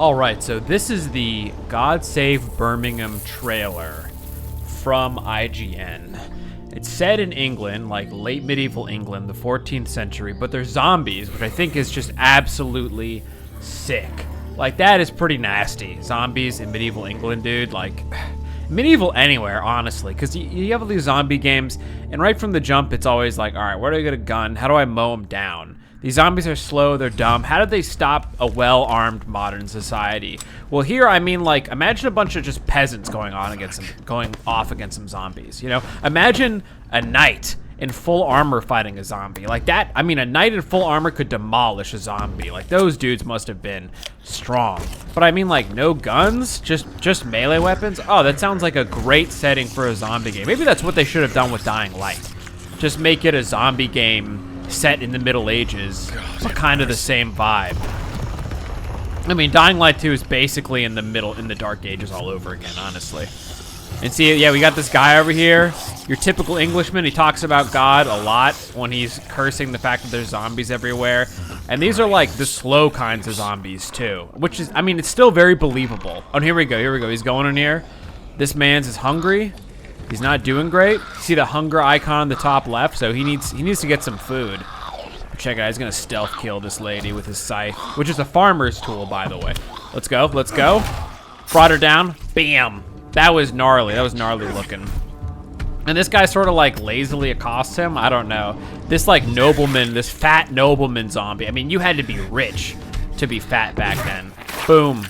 Alright, so this is the God Save Birmingham trailer from IGN. It's set in England, like late medieval England, the 14th century, but they're zombies, which I think is just absolutely sick. Like, that is pretty nasty. Zombies in medieval England, dude. Like, medieval anywhere, honestly, because you have all these zombie games, and right from the jump, it's always like, all right, where do I get a gun? How do I mow them down? These zombies are slow, they're dumb. How did they stop a well-armed modern society? Well, here, I mean, like, imagine a bunch of just peasants going off against some zombies, you know? Imagine a knight in full armor fighting a zombie. Like that, I mean, a knight in full armor could demolish a zombie. Like, those dudes must have been strong. But I mean, like, no guns? Just melee weapons? Oh, that sounds like a great setting for a zombie game. Maybe that's what they should have done with Dying Light. Just make it a zombie game set in the Middle Ages, but kind of the same vibe. I mean, Dying Light 2 is basically in the Dark Ages all over again, honestly. And see, yeah, we got this guy over here, your typical Englishman. He talks about God a lot when he's cursing the fact that there's zombies everywhere. And these are like the slow kinds of zombies too, which is, I mean, it's still very believable. Oh, here we go, he's going in here. This man's is hungry. He's not doing great. See the hunger icon on the top left? So he needs to get some food. Check it out, he's gonna stealth kill this lady with his scythe, which is a farmer's tool, by the way. Let's go, let's go. Brought her down, bam. That was gnarly looking. And this guy sort of like lazily accosts him, I don't know. This like nobleman, this fat nobleman zombie. I mean, you had to be rich to be fat back then. Boom,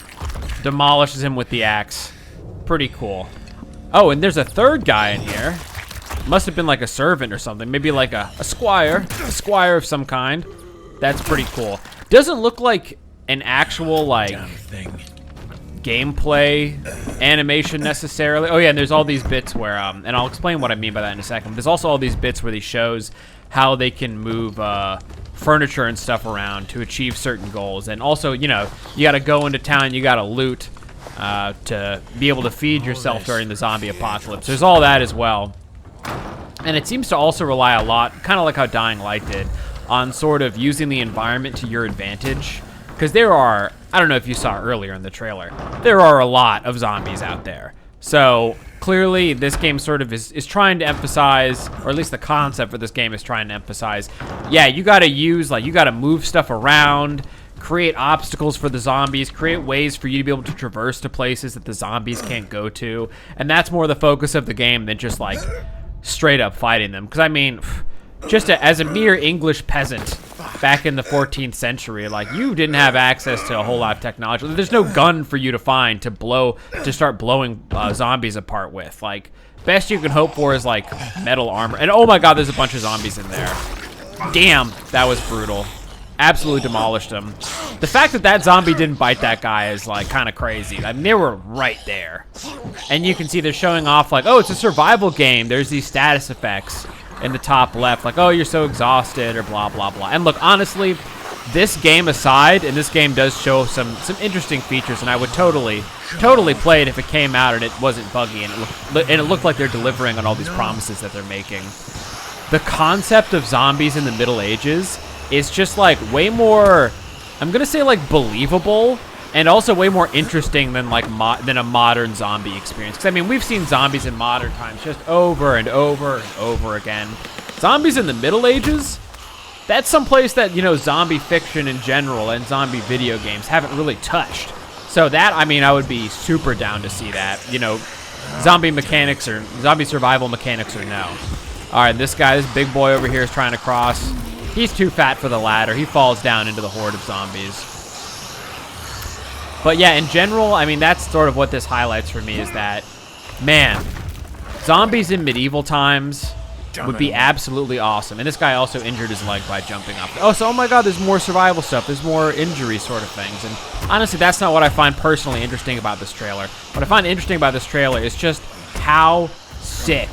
demolishes him with the axe. Pretty cool. Oh, and there's a third guy in here. Must have been like a servant or something. Maybe like a squire of some kind. That's pretty cool. Doesn't look like an actual like gameplay animation necessarily. Oh yeah, and there's all these bits where, and I'll explain what I mean by that in a second. There's also all these bits where he shows how they can move furniture and stuff around to achieve certain goals. And also, you know, you gotta go into town, you gotta loot to be able to feed yourself during the zombie apocalypse. There's all that as well. And it seems to also rely a lot, kind of like how Dying Light did, on sort of using the environment to your advantage. Because there are, I don't know if you saw earlier in the trailer, there are a lot of zombies out there. So clearly this game sort of is trying to emphasize, or at least the concept for this game is trying to emphasize, yeah, you gotta use, like, you gotta move stuff around, create obstacles for the zombies, create ways for you to be able to traverse to places that the zombies can't go to. And that's more the focus of the game than just like straight up fighting them. Because I mean, just as a mere English peasant back in the 14th century, like, you didn't have access to a whole lot of technology. There's no gun for you to find to start blowing zombies apart with. Like, best you can hope for is like metal armor. And oh my god, there's a bunch of zombies in there. Damn, that was brutal. Absolutely demolished him. The fact that that zombie didn't bite that guy is like kind of crazy. I mean, they were right there. And you can see they're showing off like, oh, it's a survival game. There's these status effects in the top left, like, oh, you're so exhausted or blah, blah, blah. And look, honestly, this game aside, and this game does show some interesting features, and I would totally play it if it came out and it wasn't buggy and it looked like they're delivering on all these promises that they're making. The concept of zombies in the Middle Ages is just like way more, I'm gonna say like believable, and also way more interesting than like than a modern zombie experience. Because I mean, we've seen zombies in modern times just over and over and over again. Zombies in the Middle Ages, that's someplace that, you know, zombie fiction in general and zombie video games haven't really touched. So that, I mean, I would be super down to see that. You know, zombie mechanics or zombie survival mechanics or no. All right, this guy, this big boy over here is trying to cross. He's too fat for the ladder. He falls down into the horde of zombies. But yeah, in general, I mean, that's sort of what this highlights for me is that, man, zombies in medieval times would be absolutely awesome. And this guy also injured his leg by jumping up. Oh, so, oh my god, there's more survival stuff. There's more injury sort of things. And honestly, that's not what I find personally interesting about this trailer. What I find interesting about this trailer is just how sick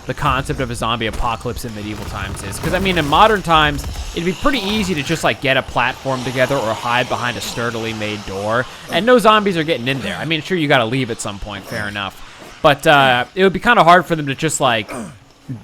the concept of a zombie apocalypse in medieval times is. Because, I mean, in modern times, it'd be pretty easy to just, like, get a platform together or hide behind a sturdily made door, and no zombies are getting in there. I mean, sure, you gotta leave at some point, fair enough. But it would be kind of hard for them to just, like,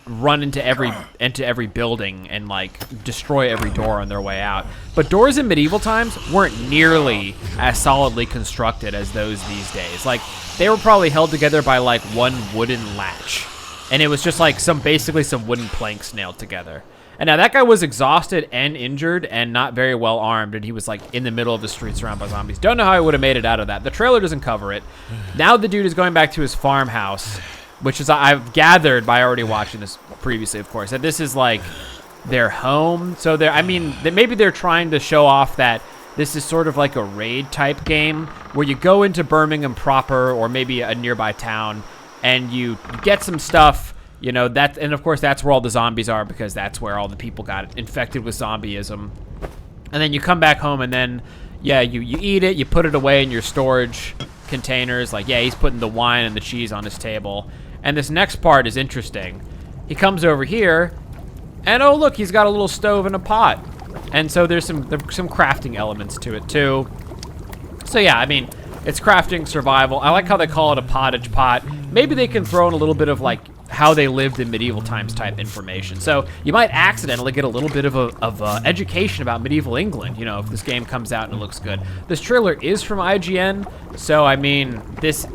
run into every building and like destroy every door on their way out. But doors in medieval times weren't nearly as solidly constructed as those these days. Like, they were probably held together by like one wooden latch, and it was just like basically some wooden planks nailed together. And now that guy was exhausted and injured and not very well armed, and he was like in the middle of the street surrounded by zombies. Don't know how he would have made it out of that. The trailer doesn't cover it. Now the dude is going back to his farmhouse, which is, I've gathered by already watching this previously, of course, that this is like their home. So maybe they're trying to show off that this is sort of like a raid type game where you go into Birmingham proper or maybe a nearby town and you get some stuff, you know, and of course that's where all the zombies are, because that's where all the people got infected with zombieism. And then you come back home and then, yeah, you eat it, you put it away in your storage containers. Like, yeah, he's putting the wine and the cheese on his table. And this next part is interesting. He comes over here, and oh look, he's got a little stove and a pot. And so there's some crafting elements to it too. So yeah, I mean, it's crafting, survival. I like how they call it a pottage pot. Maybe they can throw in a little bit of like how they lived in medieval times type information. So you might accidentally get a little bit of education about medieval England, you know, if this game comes out and it looks good. This trailer is from IGN, so I mean, this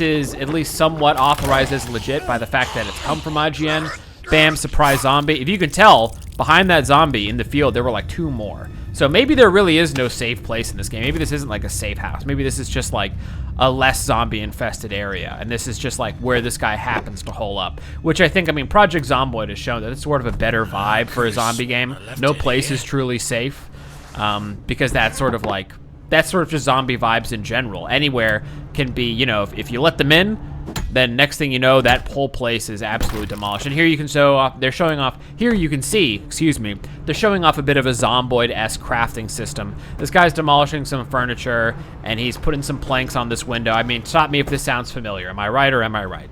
is at least somewhat authorized as legit by the fact that it's come from IGN. Bam, surprise zombie. If you can tell, behind that zombie in the field, there were like 2 more. So maybe there really is no safe place in this game. Maybe this isn't like a safe house. Maybe this is just like a less zombie-infested area, and this is just like where this guy happens to hole up. Which I think, I mean, Project Zomboid has shown that it's sort of a better vibe for a zombie game. No place is truly safe, because that's sort of just zombie vibes in general. Anywhere can be, you know, if you let them in, then next thing you know, that whole place is absolutely demolished. And here you can show off, they're showing off a bit of a Zomboid-esque crafting system. This guy's demolishing some furniture, and he's putting some planks on this window. I mean, stop me if this sounds familiar. Am I right or am I right?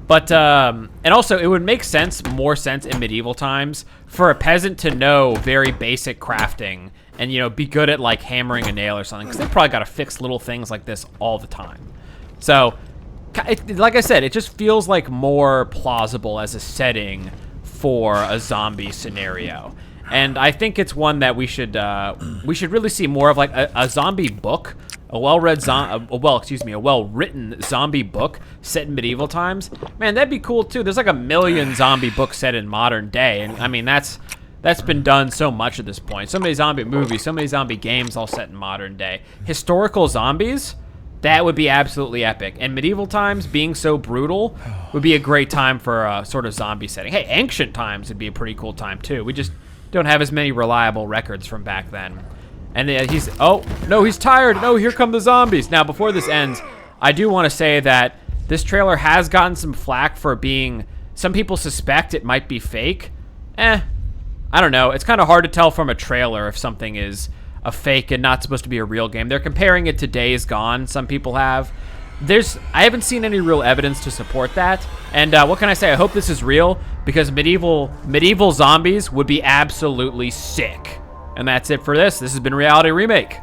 But, and also, it would make more sense in medieval times for a peasant to know very basic crafting and, you know, be good at, like, hammering a nail or something, because they probably got to fix little things like this all the time. So, like I said, it just feels like more plausible as a setting for a zombie scenario. And I think it's one that we should really see more of, like a zombie book, a well-written zombie book set in medieval times. Man, that'd be cool too. There's like a million zombie books set in modern day, and I mean that's been done so much at this point. So many zombie movies, so many zombie games, all set in modern day. Historical zombies, that would be absolutely epic. And medieval times, being so brutal, would be a great time for a sort of zombie setting. Hey, ancient times would be a pretty cool time too. We just don't have as many reliable records from back then. And he's tired. No, here come the zombies. Now, before this ends, I do want to say that this trailer has gotten some flack for being, some people suspect it might be fake. I don't know. It's kind of hard to tell from a trailer if something is a fake and not supposed to be a real game. They're comparing it to Days Gone, some people have. I haven't seen any real evidence to support that. And what can I say? I hope this is real, because medieval zombies would be absolutely sick. And that's it for this. This has been Reality Remake.